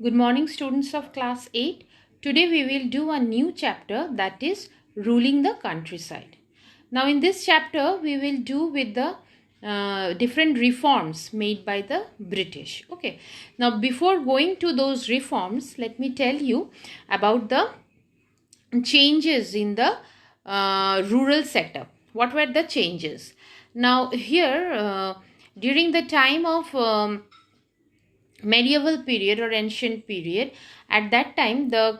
Good morning, students of class 8. Today we will do a new chapter, that is ruling the countryside. Now in this chapter we will do with the different reforms made by the British. Okay. Now before going to those reforms, let me tell you about the changes in the rural setup. What were the changes? Now here during the time of medieval period or ancient period, at that time the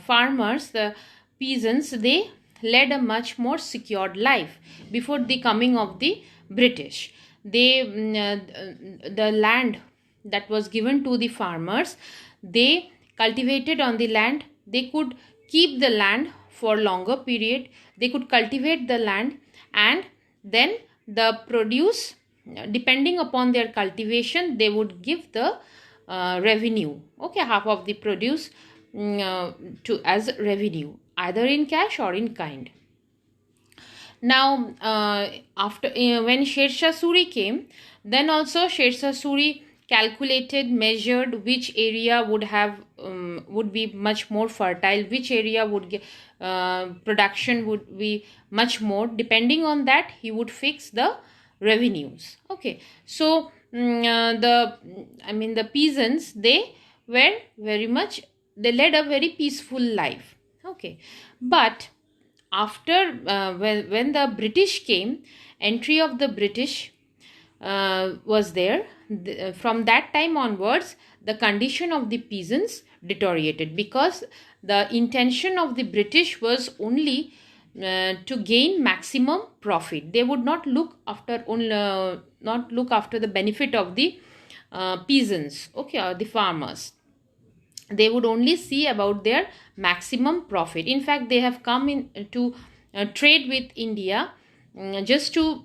farmers, the peasants, they led a much more secured life before the coming of the British. The land that was given to the farmers, they cultivated on the land. They could keep the land for longer period, they could cultivate the land, and then the produce, depending upon their cultivation, they would give the revenue. Okay, half of the produce to as revenue, either in cash or in kind. Now after when Sher Shah Suri came, then also Sher Shah Suri calculated, measured which area would be much more fertile, which area would get production would be much more. Depending on that, he would fix the revenues. Okay, so the peasants, they were very much, they led a very peaceful life. Okay, but after when the British came, entry of the British was there. From that time onwards, the condition of the peasants deteriorated, because the intention of the British was only to gain maximum profit. They would not look after the benefit of the peasants, okay, or the farmers. They would only see about their maximum profit. In fact, they have come in to trade with India just to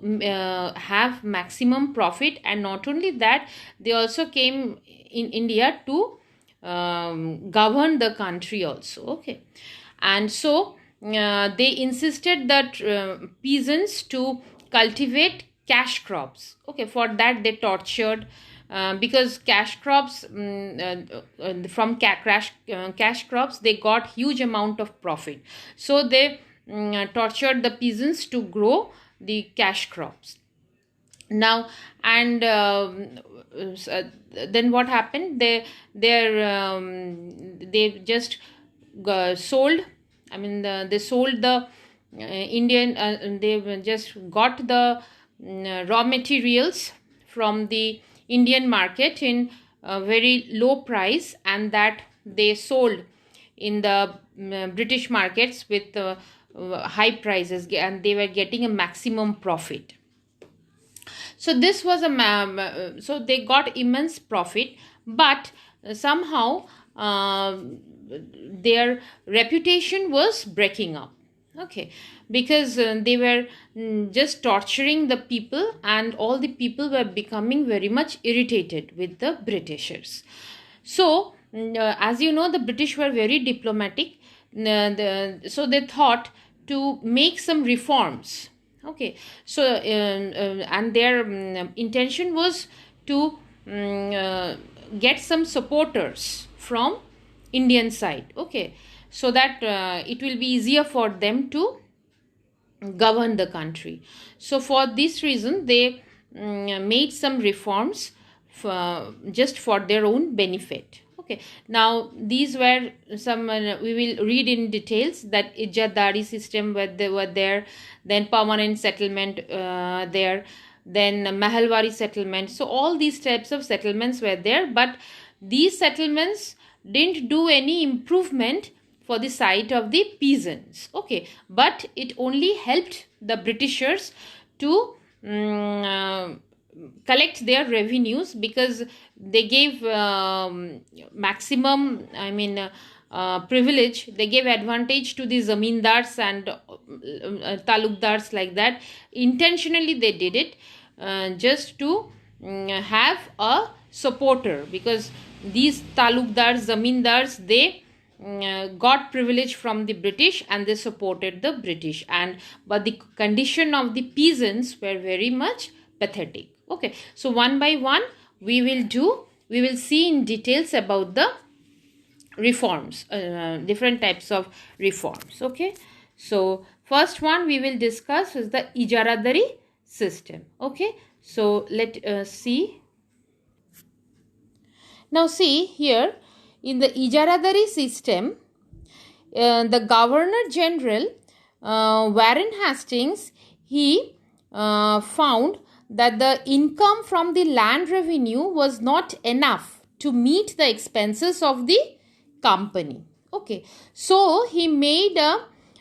have maximum profit. And not only that, they also came in India to govern the country also. Okay, and so they insisted that peasants to cultivate cash crops. Okay, for that they tortured, because cash crops, from cash crops, they got huge amount of profit. So they tortured the peasants to grow the cash crops. Now, and then what happened? They just sold. They sold the Indian. They just got the raw materials from the Indian market in a very low price, and that they sold in the British markets with high prices, and they were getting a maximum profit. So this was so they got immense profit, but somehow their reputation was breaking up. Okay, because they were just torturing the people, and all the people were becoming very much irritated with the Britishers. So as you know, the British were very diplomatic. So they thought to make some reforms. Okay, so and their intention was to get some supporters from Indian side. Okay, so that it will be easier for them to govern the country. So for this reason, they made some reforms just for their own benefit. Okay, now these were some, we will read in details, that ijadari system where they were there, then permanent settlement there, then mahalwari settlement. So all these types of settlements were there, but these settlements didn't do any improvement for the side of the peasants. Okay, but it only helped the Britishers to collect their revenues, because they gave maximum, privilege. They gave advantage to the zamindars and talukdars, like that. Intentionally they did it, just to have a supporter, because these talukdars, zamindars, they got privilege from the British, and they supported the British, but the condition of the peasants were very much pathetic. Okay, so one by one we will do we will see in details about the reforms, different types of reforms. Okay, so first one we will discuss is the ijaradari system. Okay, so let us see. Now see here, in the ijaradari system, the Governor General Warren Hastings, he found that the income from the land revenue was not enough to meet the expenses of the company. Okay, so he made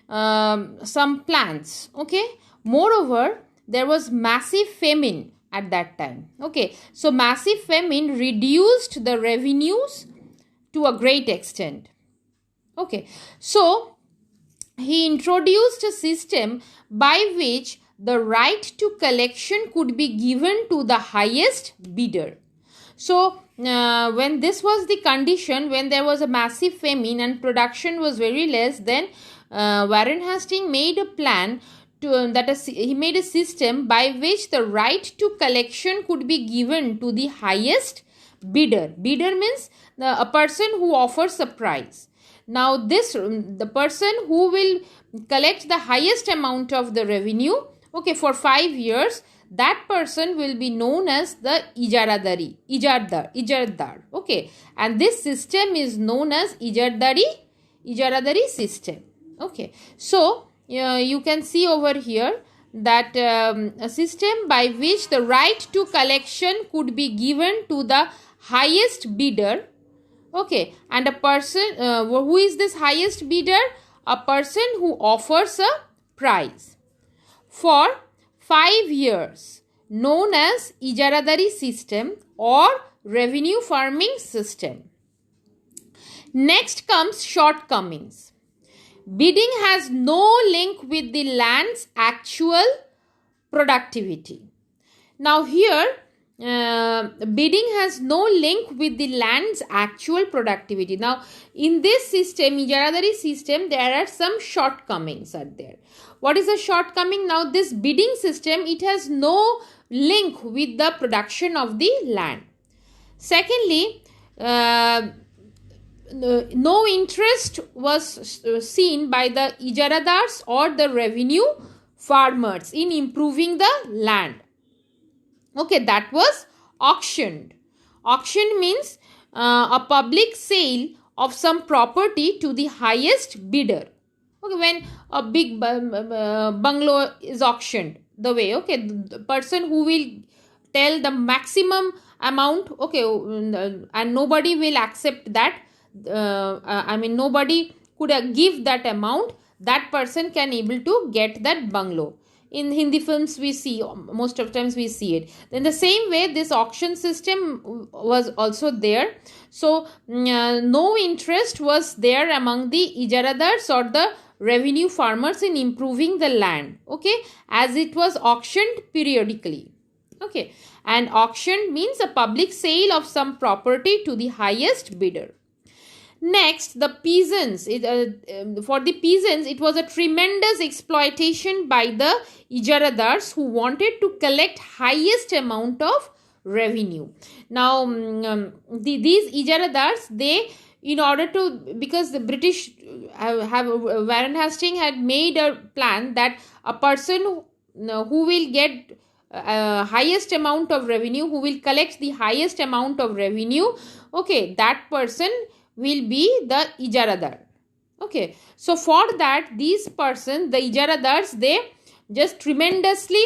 some plans. Okay, moreover, there was massive famine at that time. Okay, so massive famine reduced the revenues to a great extent. Okay, so he introduced a system by which the right to collection could be given to the highest bidder. So when this was the condition, when there was a massive famine and production was very less, then Warren Hastings made a plan to he made a system by which the right to collection could be given to the highest bidder. Bidder means a person who offers a price. Now the person who will collect the highest amount of the revenue, okay, for 5 years, that person will be known as the ijardar. Okay, and this system is known as ijaradari system. Okay, so you can see over here that a system by which the right to collection could be given to the highest bidder. Okay, and a person who is this highest bidder? A person who offers a price for 5 years, known as ijaradari system or revenue farming system. Next comes shortcomings. Bidding has no link with the land's actual productivity. Now here, bidding has no link with the land's actual productivity. Now in this system, ijaradari system, there are some shortcomings are there. What is a shortcoming? Now this bidding system, it has no link with the production of the land. Secondly, no interest was seen by the ijaradars or the revenue farmers in improving the land. Okay, that was auctioned. Auction means a public sale of some property to the highest bidder. Okay, when a big bungalow is auctioned, the way, okay, the person who will tell the maximum amount, okay, and nobody will accept that, nobody could give that amount, that person can able to get that bungalow. In Hindi films we see, most of times we see it. In the same way, this auction system was also there. So no interest was there among the ijaradars or the revenue farmers in improving the land, okay, as it was auctioned periodically. Okay, and auction means a public sale of some property to the highest bidder. Next, the peasants. For the peasants, it was a tremendous exploitation by the ijaradars who wanted to collect highest amount of revenue. Now, these ijaradars, they, in order to, because the British Warren Hastings had made a plan that a person who will get highest amount of revenue, who will collect the highest amount of revenue, okay, that person will be the ijaradar. Okay, so for that, these persons, the ijaradars, they just tremendously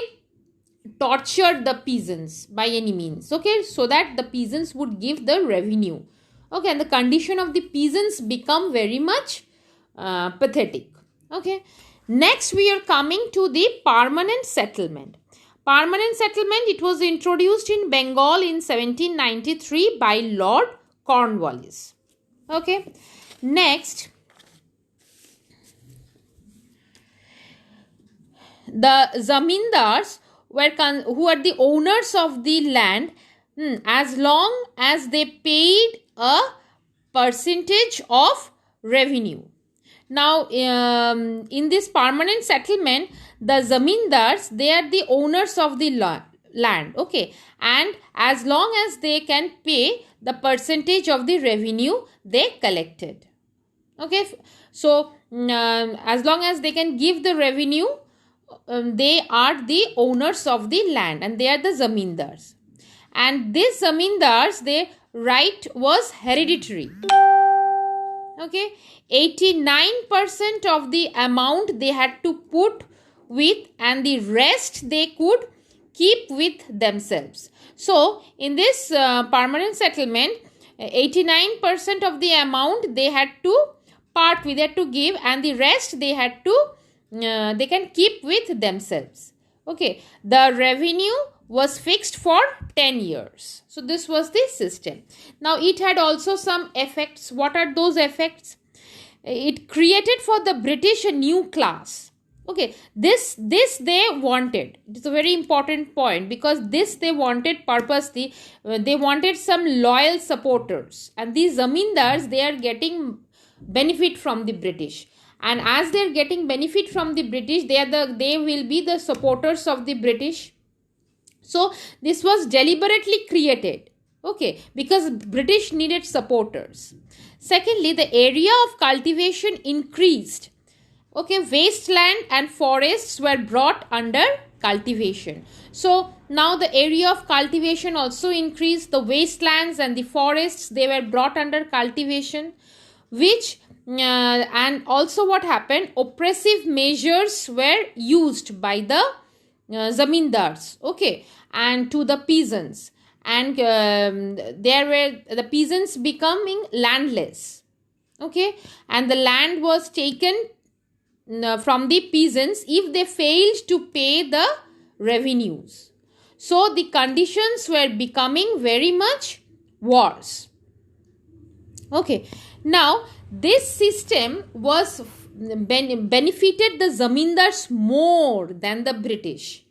tortured the peasants by any means, okay, so that the peasants would give the revenue. Okay, and the condition of the peasants become very much pathetic. Okay, next we are coming to the permanent settlement. Permanent settlement, it was introduced in Bengal in 1793 by Lord Cornwallis. Okay, next, the zamindars who are the owners of the land, as long as they paid a percentage of revenue. Now, in this permanent settlement, the zamindars, they are the owners of the land, okay, and as long as they can pay the percentage of the revenue they collected. Okay, so as long as they can give the revenue, they are the owners of the land and they are the zamindars. And these zamindars, their right was hereditary. Okay, 89% of the amount they had to put with, and the rest they could keep with themselves. So in this permanent settlement, 89% of the amount they had to part with, they had to give, and the rest they had to they can keep with themselves. Okay, the revenue was fixed for 10 years. So this was the system. Now it had also some effects. What are those effects? It created for the British a new class. Okay, this they wanted. It's a very important point, because this they wanted purposely. They wanted some loyal supporters, and these zamindars, they are getting benefit from the British, and as they are getting benefit from the British, they will be the supporters of the British. So this was deliberately created, okay, because British needed supporters. Secondly, the area of cultivation increased. Okay, wasteland and forests were brought under cultivation. So now the area of cultivation also increased. The wastelands and the forests, they were brought under cultivation, which and also what happened, oppressive measures were used by the zamindars, okay, and to the peasants, and there were the peasants becoming landless, okay, and the land was taken from the peasants if they failed to pay the revenues. So the conditions were becoming very much worse. Okay, now this system was benefited the zamindars more than the British.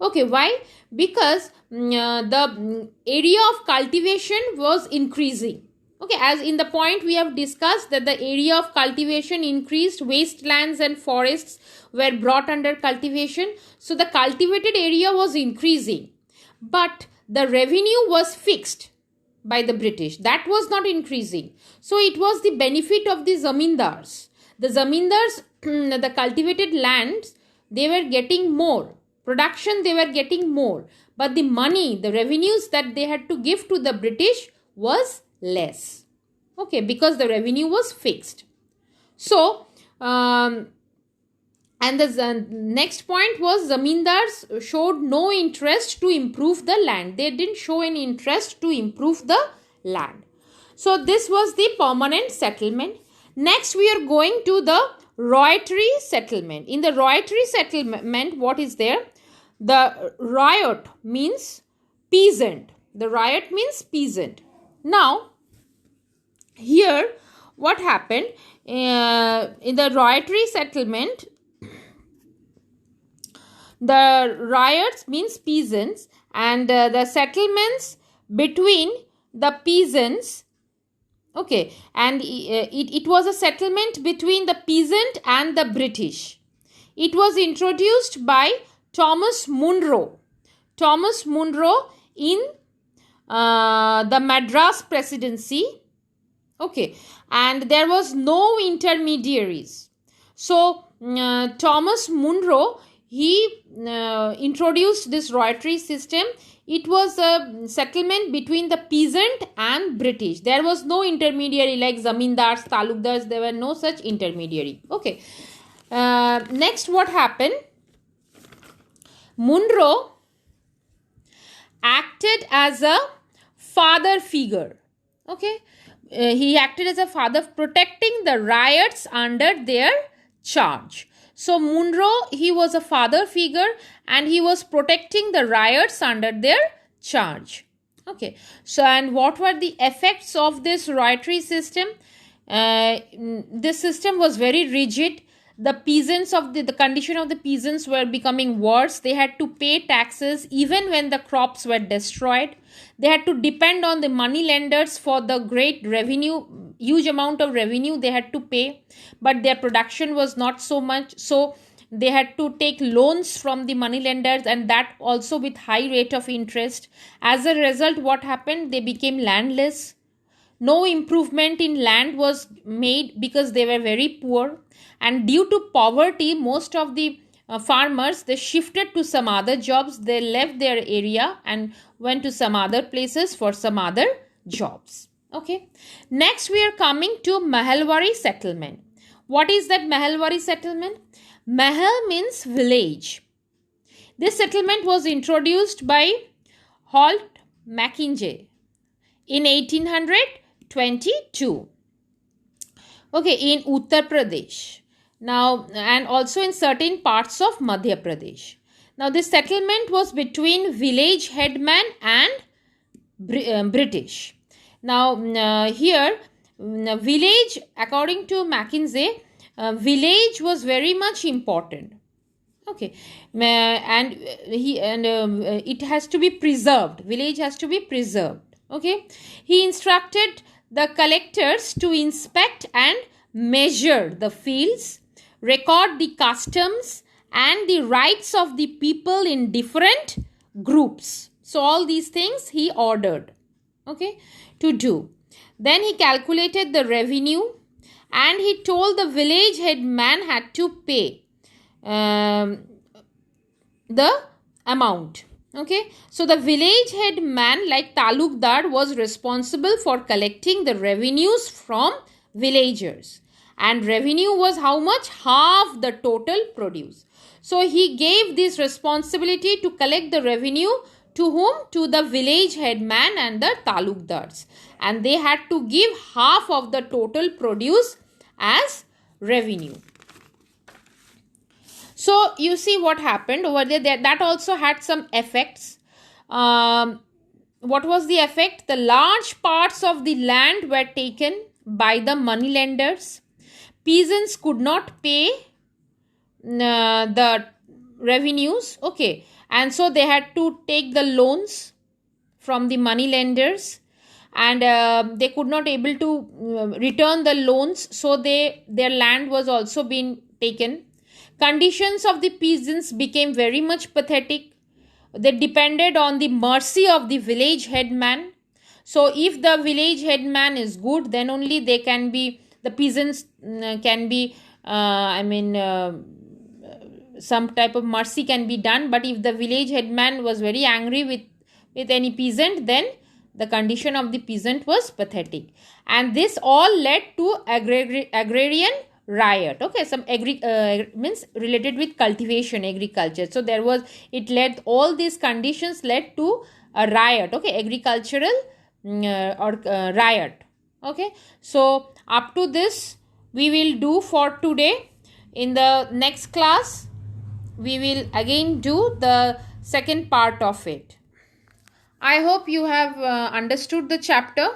Okay, why? Because the area of cultivation was increasing. Okay, as in the point we have discussed that the area of cultivation increased, wastelands and forests were brought under cultivation. So the cultivated area was increasing, but the revenue was fixed by the British. That was not increasing. So it was the benefit of the zamindars. The zamindars, the cultivated lands, they were getting more. Production, they were getting more. But the money, the revenues that they had to give to the British was less. Okay, because the revenue was fixed. So, and the next point was zamindars showed no interest to improve the land. They didn't show any interest to improve the land. So this was the permanent settlement. Next we are going to the royalty settlement. In the royalty settlement, what is there? The ryot means peasant. The ryot means peasant. Now, here what happened in the royalty settlement, the ryots means peasants, and the settlements between the peasants, okay, and it was a settlement between the peasant and the British. It was introduced by Thomas Munro. Thomas Munro in the Madras Presidency, okay, and there was no intermediaries. So Thomas Munro, he introduced this royalty system. It was a settlement between the peasant and British. There was no intermediary like zamindars, talukdars. There were no such intermediary. Okay. Next, what happened? Munro acted as a father figure. Okay. He acted as a father, protecting the ryots under their charge. So Munro, he was a father figure and he was protecting the ryots under their charge. Okay. So, and what were the effects of this royalty system? This system was very rigid. The peasants of the condition of the peasants were becoming worse. They had to pay taxes even when the crops were destroyed. They had to depend on the money lenders for the great revenue, huge amount of revenue they had to pay, but their production was not so much. So they had to take loans from the moneylenders, and that also with high rate of interest. As a result, what happened? They became landless. No improvement in land was made because they were very poor, and due to poverty, most of the farmers, they shifted to some other jobs. They left their area and went to some other places for some other jobs. Okay, next we are coming to Mahalwari settlement. What is that Mahalwari settlement? Mahal means village. This settlement was introduced by Holt Mackenzie in 1822. Okay, in Uttar Pradesh. Now, and also in certain parts of Madhya Pradesh. Now, this settlement was between village headman and British. Now, here, village, according to Mackenzie, village was very much important. Okay, and it has to be preserved. Village has to be preserved. Okay, he instructed the collectors to inspect and measure the fields, record the customs and the rights of the people in different groups. So all these things he ordered, okay, to do. Then he calculated the revenue, and he told the village headman had to pay the amount. Okay, so the village headman, like talukdar, was responsible for collecting the revenues from villagers, and revenue was how much? Half the total produce. So he gave this responsibility to collect the revenue to whom? To the village headman and the talukdars, and they had to give half of the total produce as revenue. So you see what happened over there. That also had some effects. What was the effect? The large parts of the land were taken by the moneylenders. Peasants could not pay the revenues. Okay, and so they had to take the loans from the moneylenders, and they could not able to return the loans, so their land was also being taken. Conditions of the peasants became very much pathetic. They depended on the mercy of the village headman. So if the village headman is good, then only they can be, the peasants can be, some type of mercy can be done. But if the village headman was very angry with any peasant, then the condition of the peasant was pathetic. And this all led to agrarian riot. Okay, some means related with cultivation, agriculture. So there was, it led, all these conditions led to a riot. Okay, agricultural riot. Okay, so up to this we will do for today. In the next class we will again do the second part of it. I hope you have understood the chapter.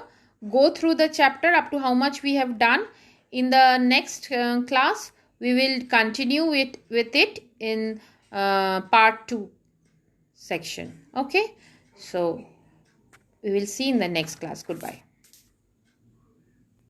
Go through the chapter up to how much we have done. In the next class, we will continue with it in part 2 section. Okay. So, we will see in the next class. Goodbye.